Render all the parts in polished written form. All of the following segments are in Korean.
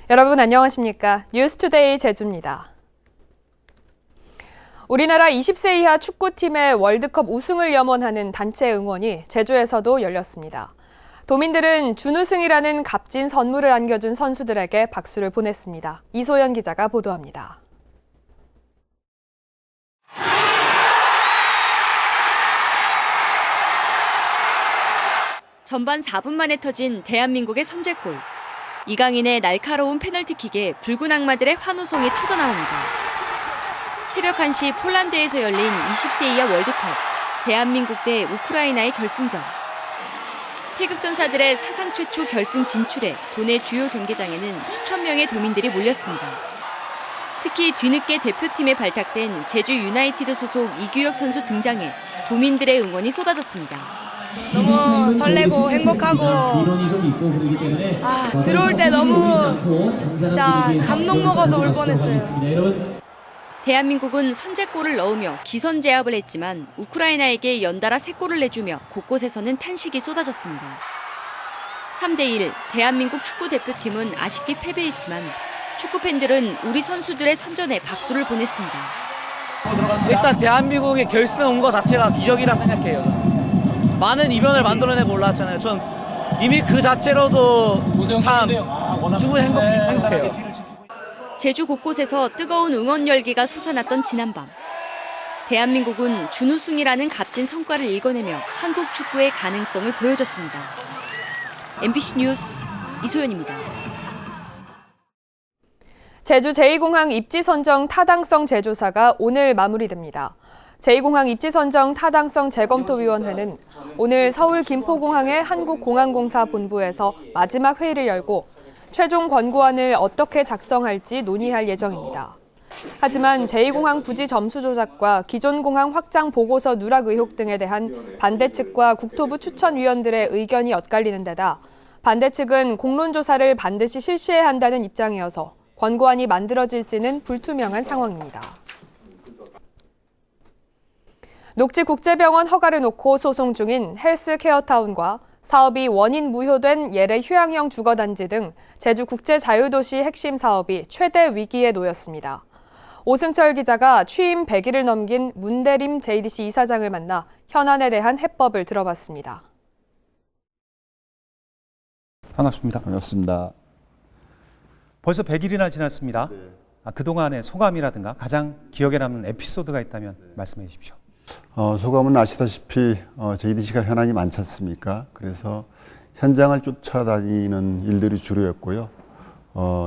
여러분 안녕하십니까? 뉴스투데이 제주입니다. 우리나라 20세 이하 축구팀의 월드컵 우승을 염원하는 단체 응원이 제주에서도 열렸습니다. 도민들은 준우승이라는 값진 선물을 안겨준 선수들에게 박수를 보냈습니다. 이소연 기자가 보도합니다. 전반 4분 만에 터진 대한민국의 선제골. 이강인의 날카로운 페널티킥에 붉은 악마들의 환호성이 터져나옵니다. 새벽 1시 폴란드에서 열린 20세 이하 월드컵 대한민국 대 우크라이나의 결승전. 태극전사들의 사상 최초 결승 진출에 도내 주요 경기장에는 수천 명의 도민들이 몰렸습니다. 특히 뒤늦게 대표팀에 발탁된 제주 유나이티드 소속 이규혁 선수 등장에 도민들의 응원이 쏟아졌습니다. 너무 설레고 행복하고 들어올 때 너무 진짜 감동 먹어서 울 뻔했어요. 대한민국은 선제골을 넣으며 기선제압을 했지만 우크라이나에게 연달아 3골을 내주며 곳곳에서는 탄식이 쏟아졌습니다. 3대1 대한민국 축구대표팀은 아쉽게 패배했지만 축구팬들은 우리 선수들의 선전에 박수를 보냈습니다. 일단 대한민국의 결승 온 것 자체가 기적이라 생각해요. 저는. 많은 이변을 만들어내고 올라왔잖아요. 전 이미 그 자체로도 참 충분히 행복해요. 제주 곳곳에서 뜨거운 응원 열기가 솟아났던 지난밤. 대한민국은 준우승이라는 값진 성과를 일궈내며 한국 축구의 가능성을 보여줬습니다. MBC 뉴스 이소연입니다. 제주 제2공항 입지 선정 타당성 재조사가 오늘 마무리됩니다. 제2공항 입지 선정 타당성 재검토위원회는 오늘 서울 김포공항의 한국공항공사 본부에서 마지막 회의를 열고 최종 권고안을 어떻게 작성할지 논의할 예정입니다. 하지만 제2공항 부지 점수 조작과 기존 공항 확장 보고서 누락 의혹 등에 대한 반대 측과 국토부 추천위원들의 의견이 엇갈리는 데다 반대 측은 공론조사를 반드시 실시해야 한다는 입장이어서 권고안이 만들어질지는 불투명한 상황입니다. 녹지국제병원 허가를 놓고 소송 중인 헬스케어타운과 사업이 원인 무효된 예래 휴양형 주거단지 등 제주국제자유도시 핵심 사업이 최대 위기에 놓였습니다. 오승철 기자가 취임 100일을 넘긴 문대림 JDC 이사장을 만나 현안에 대한 해법을 들어봤습니다. 반갑습니다. 반갑습니다. 벌써 100일이나 지났습니다. 그동안의 소감이라든가 가장 기억에 남는 에피소드가 있다면 말씀해 주십시오. 소감은 아시다시피 JDC가 현안이 많지 않습니까? 그래서 현장을 쫓아다니는 일들이 주로였고요.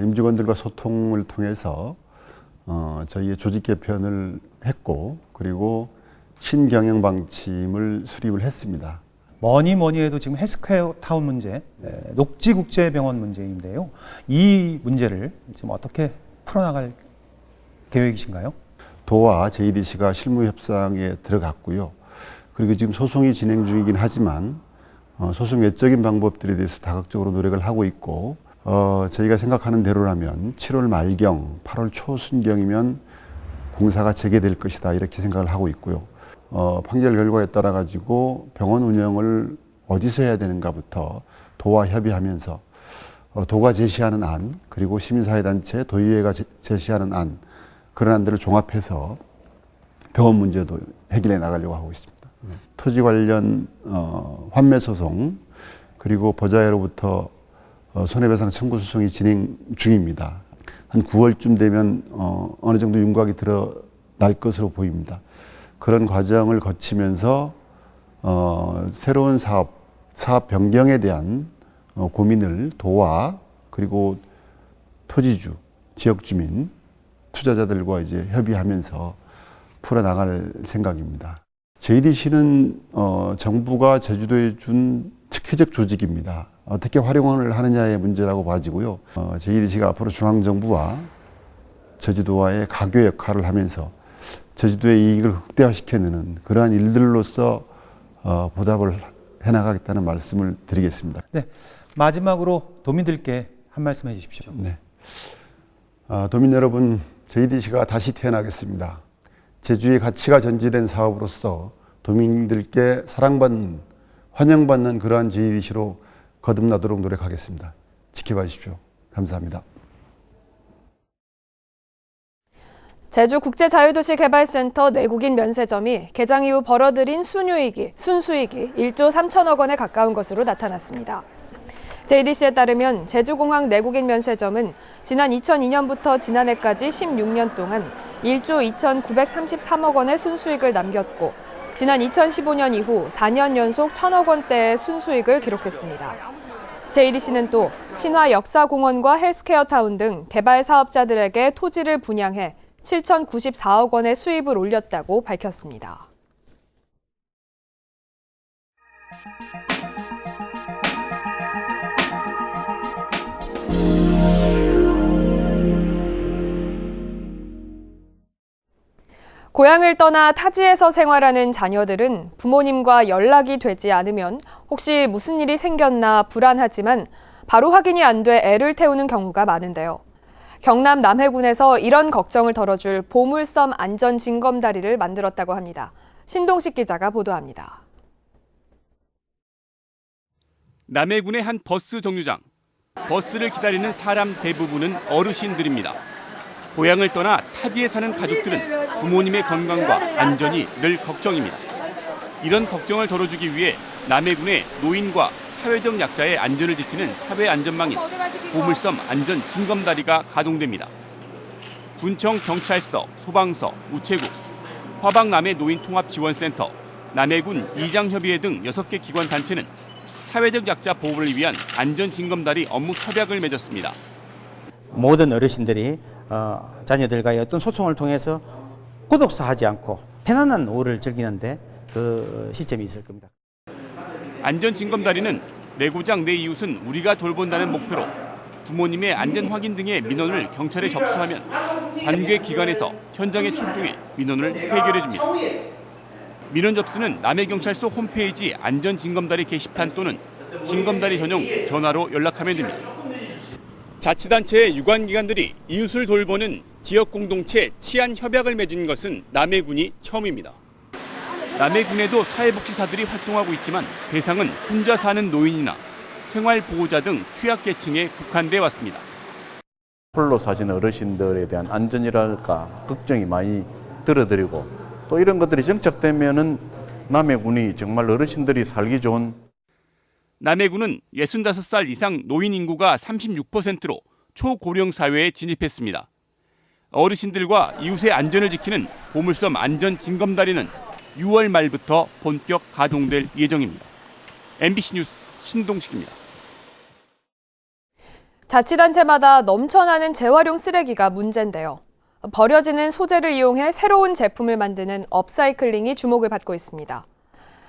임직원들과 소통을 통해서 저희의 조직 개편을 했고 그리고 신경영 방침을 수립을 했습니다. 뭐니 해도 지금 헬스케어타운 문제, 녹지국제병원 문제인데요. 이 문제를 지금 어떻게 풀어나갈 계획이신가요? 도와 JDC가 실무 협상에 들어갔고요. 그리고 지금 소송이 진행 중이긴 하지만 소송 외적인 방법들에 대해서 다각적으로 노력을 하고 있고 저희가 생각하는 대로라면 7월 말경, 8월 초순경이면 공사가 재개될 것이다 이렇게 생각을 하고 있고요. 판결 결과에 따라 가지고 병원 운영을 어디서 해야 되는가부터 도와 협의하면서 도가 제시하는 안 그리고 시민사회단체 도의회가 제시하는 안 그런 안들을 종합해서 병원 문제도 해결해 나가려고 하고 있습니다. 토지 관련 환매 소송 그리고 보자회로부터 손해배상 청구 소송이 진행 중입니다. 한 9월쯤 되면 어느 정도 윤곽이 드러날 것으로 보입니다. 그런 과정을 거치면서 새로운 사업 변경에 대한 고민을 도와 그리고 토지주, 지역주민 투자자들과 이제 협의하면서 풀어나갈 생각입니다. JDC는 정부가 제주도에 준 특혜적 조직입니다. 어떻게 활용을 하느냐의 문제라고 봐지고요. JDC가 앞으로 중앙정부와 제주도와의 가교 역할을 하면서 제주도의 이익을 극대화시켜내는 그러한 일들로서 보답을 해나가겠다는 말씀을 드리겠습니다. 네, 마지막으로 도민들께 한 말씀 해주십시오. 네. 도민 여러분, JDC가 다시 태어나겠습니다. 제주의 가치가 전제된 사업으로서 도민들께 사랑받는, 환영받는 그러한 JDC로 거듭나도록 노력하겠습니다. 지켜봐 주십시오. 감사합니다. 제주국제자유도시개발센터 내국인 면세점이 개장 이후 벌어들인 순수익이 1조 3천억 원에 가까운 것으로 나타났습니다. JDC에 따르면 제주공항 내국인 면세점은 지난 2002년부터 지난해까지 16년 동안 1조 2,933억 원의 순수익을 남겼고 지난 2015년 이후 4년 연속 1,000억 원대의 순수익을 기록했습니다. JDC는 또 신화 역사공원과 헬스케어타운 등 개발 사업자들에게 토지를 분양해 7,094억 원의 수입을 올렸다고 밝혔습니다. 고향을 떠나 타지에서 생활하는 자녀들은 부모님과 연락이 되지 않으면 혹시 무슨 일이 생겼나 불안하지만 바로 확인이 안 돼 애를 태우는 경우가 많은데요. 경남 남해군에서 이런 걱정을 덜어줄 보물섬 안전징검다리를 만들었다고 합니다. 신동식 기자가 보도합니다. 남해군의 한 버스 정류장. 버스를 기다리는 사람 대부분은 어르신들입니다. 고향을 떠나 타지에 사는 가족들은 부모님의 건강과 안전이 늘 걱정입니다. 이런 걱정을 덜어주기 위해 남해군의 노인과 사회적 약자의 안전을 지키는 사회안전망인 보물섬 안전징검다리가 가동됩니다. 군청 경찰서, 소방서, 우체국, 화방남해 노인통합지원센터, 남해군 이장협의회 등 6개 기관 단체는 사회적 약자 보호를 위한 안전징검다리 업무 협약을 맺었습니다. 모든 어르신들이 자녀들과의 어떤 소통을 통해서 고독사하지 않고 편안한 노후를 즐기는데 그 시점이 있을 겁니다. 안전징검다리는 내 고장 내 이웃은 우리가 돌본다는 목표로 부모님의 안전 확인 등의 민원을 경찰에 접수하면 관계 기관에서 현장에 출동해 민원을 해결해 줍니다. 민원 접수는 남해경찰서 홈페이지 안전징검다리 게시판 또는 징검다리 전용 전화로 연락하면 됩니다. 자치단체의 유관기관들이 이웃을 돌보는 지역공동체 치안협약을 맺은 것은 남해군이 처음입니다. 남해군에도 사회복지사들이 활동하고 있지만 대상은 혼자 사는 노인이나 생활보호자 등 취약계층에 국한돼 왔습니다. 홀로 사시는 어르신들에 대한 안전이랄까 걱정이 많이 들어드리고 또 이런 것들이 정착되면은 남해군이 정말 어르신들이 살기 좋은. 남해군은 65살 이상 노인 인구가 36%로 초고령 사회에 진입했습니다. 어르신들과 이웃의 안전을 지키는 보물섬 안전징검다리는 6월 말부터 본격 가동될 예정입니다. MBC 뉴스 신동식입니다. 자치단체마다 넘쳐나는 재활용 쓰레기가 문제인데요. 버려지는 소재를 이용해 새로운 제품을 만드는 업사이클링이 주목을 받고 있습니다.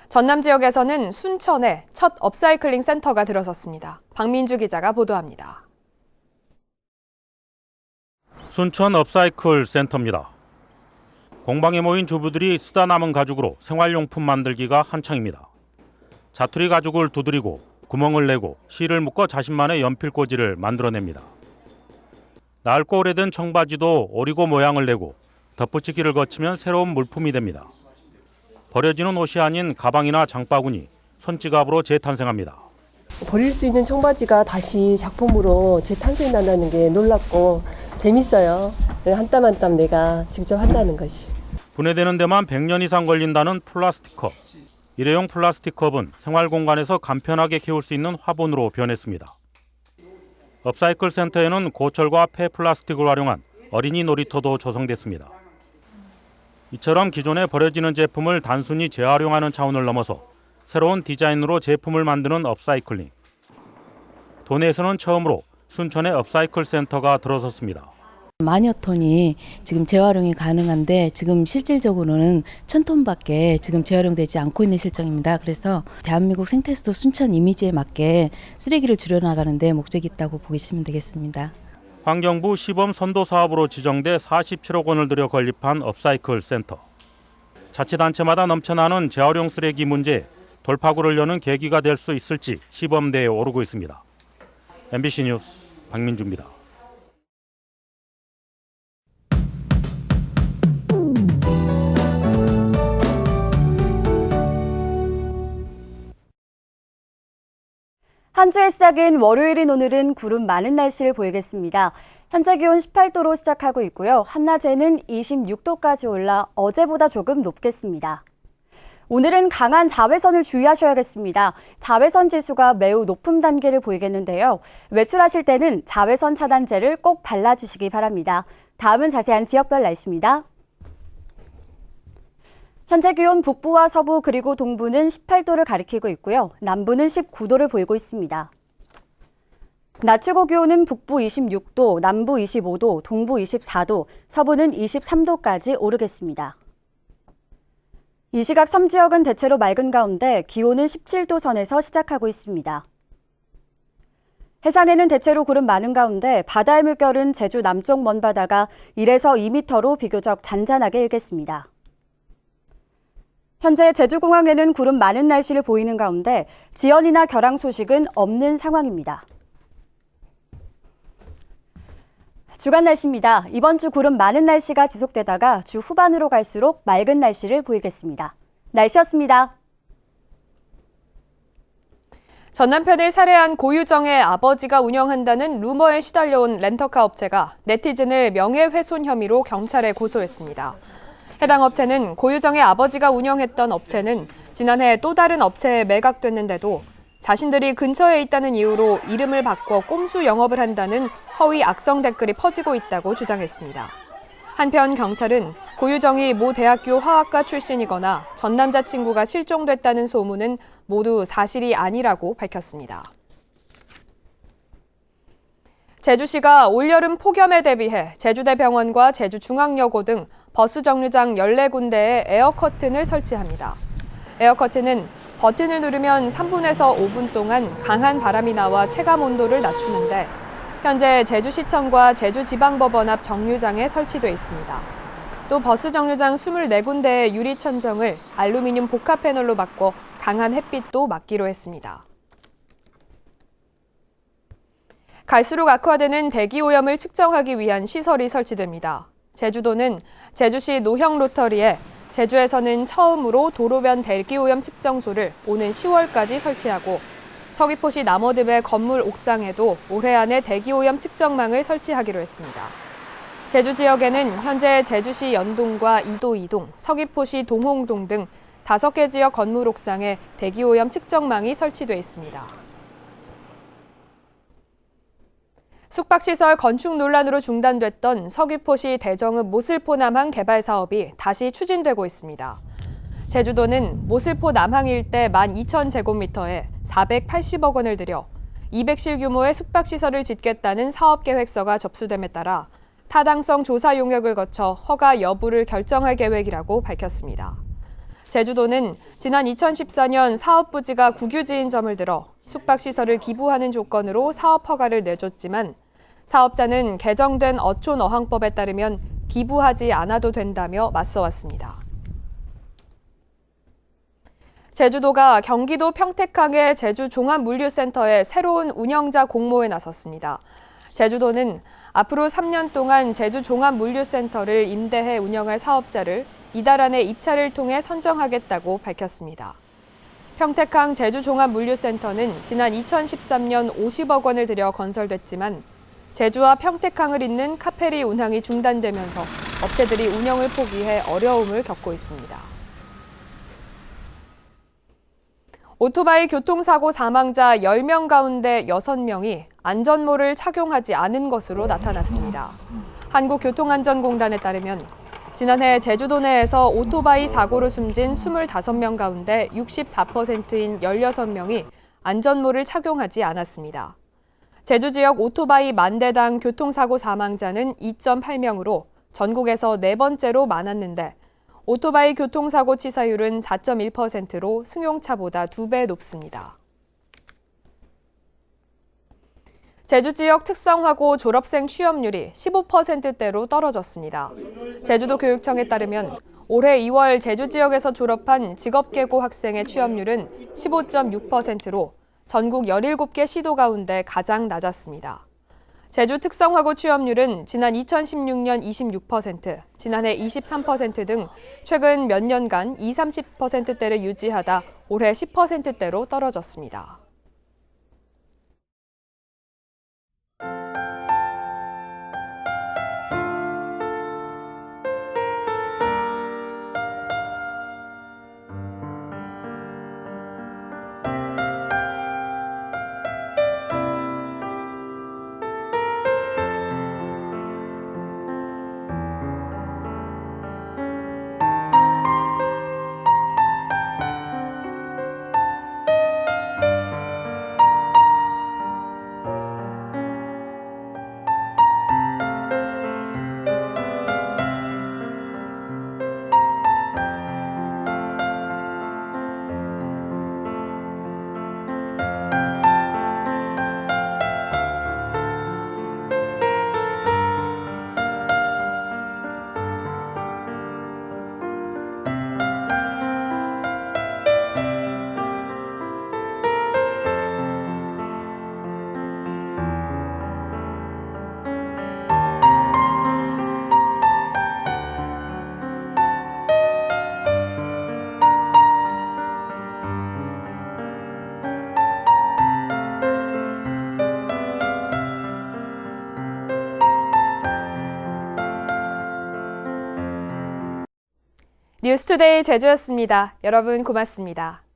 전남 지역에서는 순천에 첫 업사이클링 센터가 들어섰습니다. 박민주 기자가 보도합니다. 순천 업사이클 센터입니다. 공방에 모인 주부들이 쓰다 남은 가죽으로 생활용품 만들기가 한창입니다. 자투리 가죽을 두드리고 구멍을 내고 실을 묶어 자신만의 연필꽂이를 만들어냅니다. 낡고 오래된 청바지도 오리고 모양을 내고 덧붙이기를 거치면 새로운 물품이 됩니다. 버려지는 옷이 아닌 가방이나 장바구니, 손지갑으로 재탄생합니다. 버릴 수 있는 청바지가 다시 작품으로 재탄생한다는 게 놀랍고 재밌어요. 한 땀 한 땀 내가 직접 한다는 것이. 분해되는 데만 100년 이상 걸린다는 플라스틱컵. 일회용 플라스틱컵은 생활공간에서 간편하게 키울 수 있는 화분으로 변했습니다. 업사이클 센터에는 고철과 폐플라스틱을 활용한 어린이 놀이터도 조성됐습니다. 이처럼 기존에 버려지는 제품을 단순히 재활용하는 차원을 넘어서 새로운 디자인으로 제품을 만드는 업사이클링. 도내에서는 처음으로 순천의 업사이클 센터가 들어섰습니다. 만여 톤이 지금 재활용이 가능한데 지금 실질적으로는 1,000톤밖에 지금 재활용되지 않고 있는 실정입니다. 그래서 대한민국 생태수도 순천 이미지에 맞게 쓰레기를 줄여나가는 데 목적이 있다고 보시면 되겠습니다. 환경부 시범 선도 사업으로 지정돼 47억 원을 들여 건립한 업사이클 센터. 자치단체마다 넘쳐나는 재활용 쓰레기 문제에 돌파구를 여는 계기가 될 수 있을지 시범대에 오르고 있습니다. MBC 뉴스 박민주입니다. 한 주의 시작인 월요일인 오늘은 구름 많은 날씨를 보이겠습니다. 현재 기온 18도로 시작하고 있고요. 한낮에는 26도까지 올라 어제보다 조금 높겠습니다. 오늘은 강한 자외선을 주의하셔야겠습니다. 자외선 지수가 매우 높은 단계를 보이겠는데요. 외출하실 때는 자외선 차단제를 꼭 발라주시기 바랍니다. 다음은 자세한 지역별 날씨입니다. 현재 기온 북부와 서부 그리고 동부는 18도를 가리키고 있고요. 남부는 19도를 보이고 있습니다. 낮 최고 기온은 북부 26도, 남부 25도, 동부 24도, 서부는 23도까지 오르겠습니다. 이 시각 섬 지역은 대체로 맑은 가운데 기온은 17도 선에서 시작하고 있습니다. 해상에는 대체로 구름 많은 가운데 바다의 물결은 제주 남쪽 먼바다가 1에서 2m로 비교적 잔잔하게 일겠습니다. 현재 제주공항에는 구름 많은 날씨를 보이는 가운데 지연이나 결항 소식은 없는 상황입니다. 주간 날씨입니다. 이번 주 구름 많은 날씨가 지속되다가 주 후반으로 갈수록 맑은 날씨를 보이겠습니다. 날씨였습니다. 전 남편을 살해한 고유정의 아버지가 운영한다는 루머에 시달려온 렌터카 업체가 네티즌을 명예훼손 혐의로 경찰에 고소했습니다. 해당 업체는 고유정의 아버지가 운영했던 업체는 지난해 또 다른 업체에 매각됐는데도 자신들이 근처에 있다는 이유로 이름을 바꿔 꼼수 영업을 한다는 허위 악성 댓글이 퍼지고 있다고 주장했습니다. 한편 경찰은 고유정이 모 대학교 화학과 출신이거나 전 남자친구가 실종됐다는 소문은 모두 사실이 아니라고 밝혔습니다. 제주시가 올여름 폭염에 대비해 제주대병원과 제주중앙여고 등 버스 정류장 14군데에 에어커튼을 설치합니다. 에어커튼은 버튼을 누르면 3분에서 5분 동안 강한 바람이 나와 체감 온도를 낮추는데 현재 제주시청과 제주지방법원 앞 정류장에 설치돼 있습니다. 또 버스 정류장 24군데의 유리천정을 알루미늄 복합 패널로 바꿔 강한 햇빛도 막기로 했습니다. 갈수록 악화되는 대기오염을 측정하기 위한 시설이 설치됩니다. 제주도는 제주시 노형 로터리에 제주에서는 처음으로 도로변 대기오염 측정소를 오는 10월까지 설치하고 서귀포시 남어듭의 건물 옥상에도 올해 안에 대기오염 측정망을 설치하기로 했습니다. 제주 지역에는 현재 제주시 연동과 이도 2동, 서귀포시 동홍동 등 5개 지역 건물 옥상에 대기오염 측정망이 설치돼 있습니다. 숙박시설 건축 논란으로 중단됐던 서귀포시 대정읍 모슬포 남항 개발 사업이 다시 추진되고 있습니다. 제주도는 모슬포 남항 일대 12,000제곱미터에 480억 원을 들여 200실 규모의 숙박시설을 짓겠다는 사업계획서가 접수됨에 따라 타당성 조사 용역을 거쳐 허가 여부를 결정할 계획이라고 밝혔습니다. 제주도는 지난 2014년 사업 부지가 국유지인 점을 들어 숙박시설을 기부하는 조건으로 사업 허가를 내줬지만 사업자는 개정된 어촌어항법에 따르면 기부하지 않아도 된다며 맞서왔습니다. 제주도가 경기도 평택항의 제주종합물류센터에 새로운 운영자 공모에 나섰습니다. 제주도는 앞으로 3년 동안 제주종합물류센터를 임대해 운영할 사업자를 이달 안에 입찰을 통해 선정하겠다고 밝혔습니다. 평택항 제주종합물류센터는 지난 2013년 50억 원을 들여 건설됐지만 제주와 평택항을 잇는 카페리 운항이 중단되면서 업체들이 운영을 포기해 어려움을 겪고 있습니다. 오토바이 교통사고 사망자 10명 가운데 6명이 안전모를 착용하지 않은 것으로 나타났습니다. 한국교통안전공단에 따르면 지난해 제주도 내에서 오토바이 사고로 숨진 25명 가운데 64%인 16명이 안전모를 착용하지 않았습니다. 제주 지역 오토바이 10,000대당 교통사고 사망자는 2.8명으로 전국에서 4번째로 많았는데 오토바이 교통사고 치사율은 4.1%로 승용차보다 2배 높습니다. 제주 지역 특성화고 졸업생 취업률이 15%대로 떨어졌습니다. 제주도 교육청에 따르면 올해 2월 제주 지역에서 졸업한 직업계고 학생의 취업률은 15.6%로 전국 17개 시도 가운데 가장 낮았습니다. 제주 특성화고 취업률은 지난 2016년 26%, 지난해 23% 등 최근 몇 년간 20-30%대를 유지하다 올해 10%대로 떨어졌습니다. 뉴스투데이 제주였습니다. 여러분 고맙습니다.